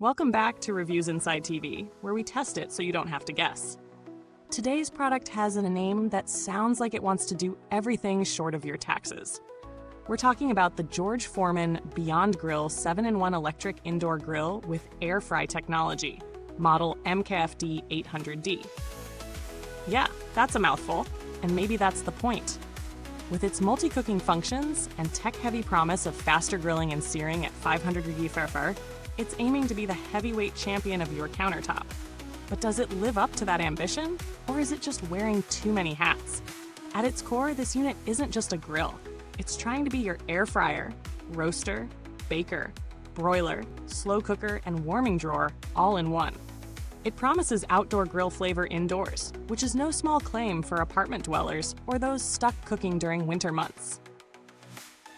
Welcome back to Reviewsinside.tv, where we test it so you don't have to guess. Today's product has a name that sounds like it wants to do everything short of your taxes. We're talking about the George Foreman Beyond Grill 7-in-1 electric indoor grill with air fry technology, model MKFD 800D. Yeah, that's a mouthful, and maybe that's the point. With its multi-cooking functions and tech-heavy promise of faster grilling and searing at 500-degree Fahrenheit, it's aiming to be the heavyweight champion of your countertop. But does it live up to that ambition, or is it just wearing too many hats? At its core, this unit isn't just a grill. It's trying to be your air fryer, roaster, baker, broiler, slow cooker, and warming drawer all in one. It promises outdoor grill flavor indoors, which is no small claim for apartment dwellers or those stuck cooking during winter months.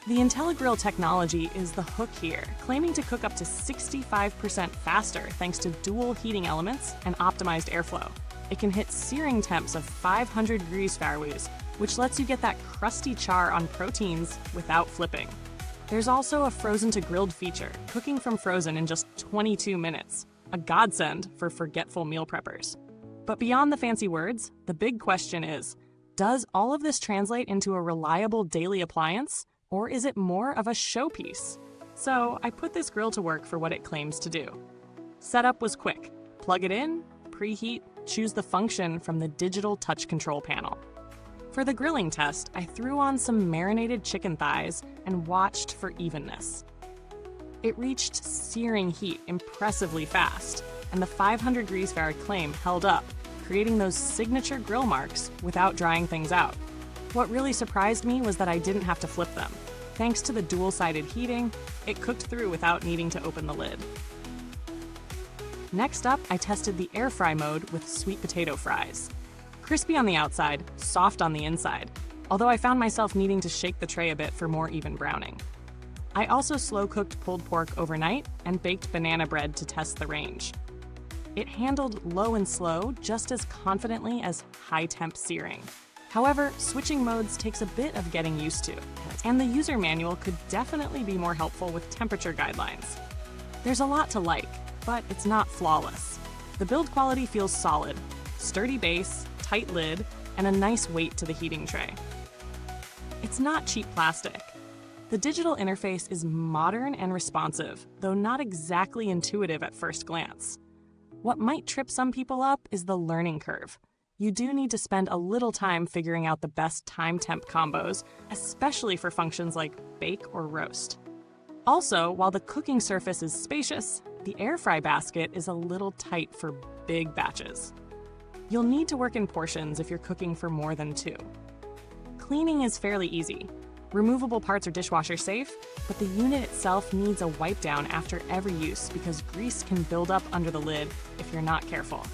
The IntelliGrill technology is the hook here, claiming to cook up to 65% faster thanks to dual heating elements and optimized airflow. It can hit searing temps of 500 degrees Fahrenheit, which lets you get that crusty char on proteins without flipping. There's also a frozen to grilled feature, cooking from frozen in just 22 minutes, a godsend for forgetful meal preppers. But beyond the fancy words, the big question is, does all of this translate into a reliable daily appliance? Or is it more of a showpiece? So I put this grill to work for what it claims to do. Setup was quick. Plug it in, preheat, choose the function from the digital touch control panel. For the grilling test, I threw on some marinated chicken thighs and watched for evenness. It reached searing heat impressively fast, and the 500 degrees Fahrenheit claim held up, creating those signature grill marks without drying things out. What really surprised me was that I didn't have to flip them. Thanks to the dual-sided heating, it cooked through without needing to open the lid. Next up, I tested the air fry mode with sweet potato fries. Crispy on the outside, soft on the inside, although I found myself needing to shake the tray a bit for more even browning. I also slow-cooked pulled pork overnight and baked banana bread to test the range. It handled low and slow just as confidently as high-temp searing. However, switching modes takes a bit of getting used to, and the user manual could definitely be more helpful with temperature guidelines. There's a lot to like, but it's not flawless. The build quality feels solid, sturdy base, tight lid, and a nice weight to the heating tray. It's not cheap plastic. The digital interface is modern and responsive, though not exactly intuitive at first glance. What might trip some people up is the learning curve. You do need to spend a little time figuring out the best time-temp combos, especially for functions like bake or roast. Also, while the cooking surface is spacious, the air fry basket is a little tight for big batches. You'll need to work in portions if you're cooking for more than 2. Cleaning is fairly easy. Removable parts are dishwasher safe, but the unit itself needs a wipe down after every use because grease can build up under the lid if you're not careful.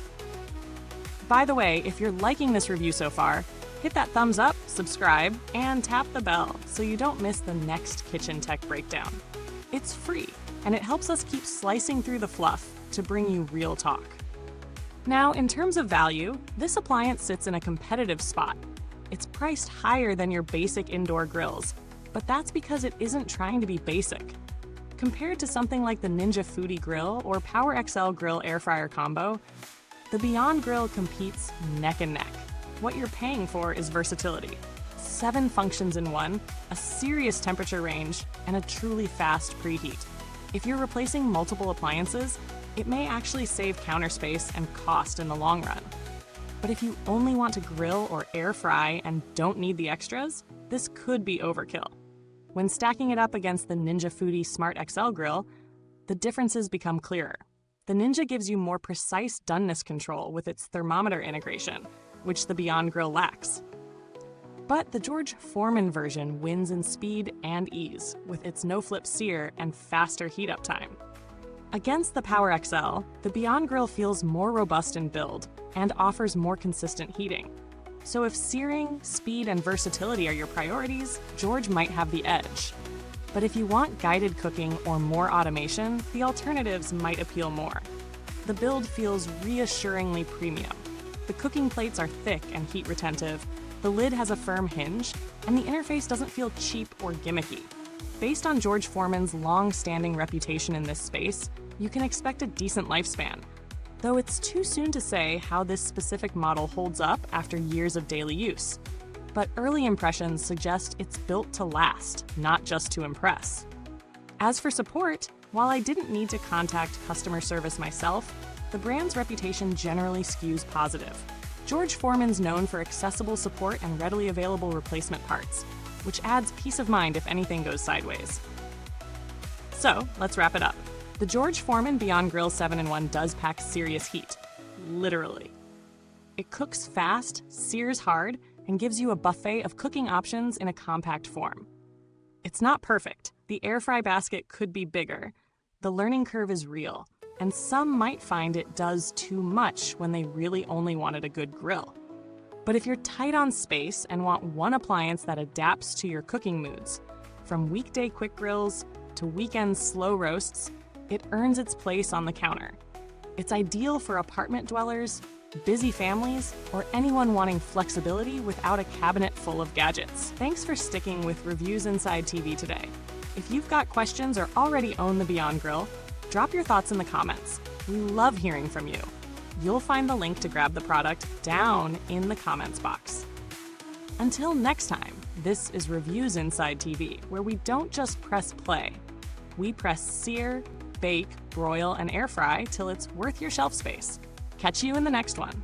By the way, if you're liking this review so far, hit that thumbs up, subscribe, and tap the bell so you don't miss the next kitchen tech breakdown. It's free, and it helps us keep slicing through the fluff to bring you real talk. Now, in terms of value, this appliance sits in a competitive spot. It's priced higher than your basic indoor grills, but that's because it isn't trying to be basic. Compared to something like the Ninja Foodie Grill or Power XL Grill Air Fryer combo, the Beyond Grill competes neck and neck. What you're paying for is versatility. 7 functions in one, a serious temperature range, and a truly fast preheat. If you're replacing multiple appliances, it may actually save counter space and cost in the long run. But if you only want to grill or air fry and don't need the extras, this could be overkill. When stacking it up against the Ninja Foodie Smart XL Grill, the differences become clearer. The Ninja gives you more precise doneness control with its thermometer integration, which the Beyond Grill lacks. But the George Foreman version wins in speed and ease with its no-flip sear and faster heat-up time. Against the Power XL, the Beyond Grill feels more robust in build and offers more consistent heating. So if searing, speed, and versatility are your priorities, George might have the edge. But if you want guided cooking or more automation, the alternatives might appeal more. The build feels reassuringly premium. The cooking plates are thick and heat retentive, the lid has a firm hinge, and the interface doesn't feel cheap or gimmicky. Based on George Foreman's long-standing reputation in this space, you can expect a decent lifespan, though it's too soon to say how this specific model holds up after years of daily use. But early impressions suggest it's built to last, not just to impress. As for support, while I didn't need to contact customer service myself, the brand's reputation generally skews positive. George Foreman's known for accessible support and readily available replacement parts, which adds peace of mind if anything goes sideways. So, let's wrap it up. The George Foreman Beyond Grill 7-in-1 does pack serious heat. Literally. It cooks fast, sears hard, and gives you a buffet of cooking options in a compact form. It's not perfect. The air fry basket could be bigger. The learning curve is real, and some might find it does too much when they really only wanted a good grill. But if you're tight on space and want one appliance that adapts to your cooking moods, from weekday quick grills to weekend slow roasts, it earns its place on the counter. It's ideal for apartment dwellers, busy families, or anyone wanting flexibility without a cabinet full of gadgets. Thanks for sticking with Reviews Inside TV today. If you've got questions or already own the Beyond Grill, drop your thoughts in the comments. We love hearing from you. You'll find the link to grab the product down in the comments box. Until next time, this is Reviews Inside TV, where we don't just press play. We press sear, bake, broil, and air fry till it's worth your shelf space. Catch you in the next one.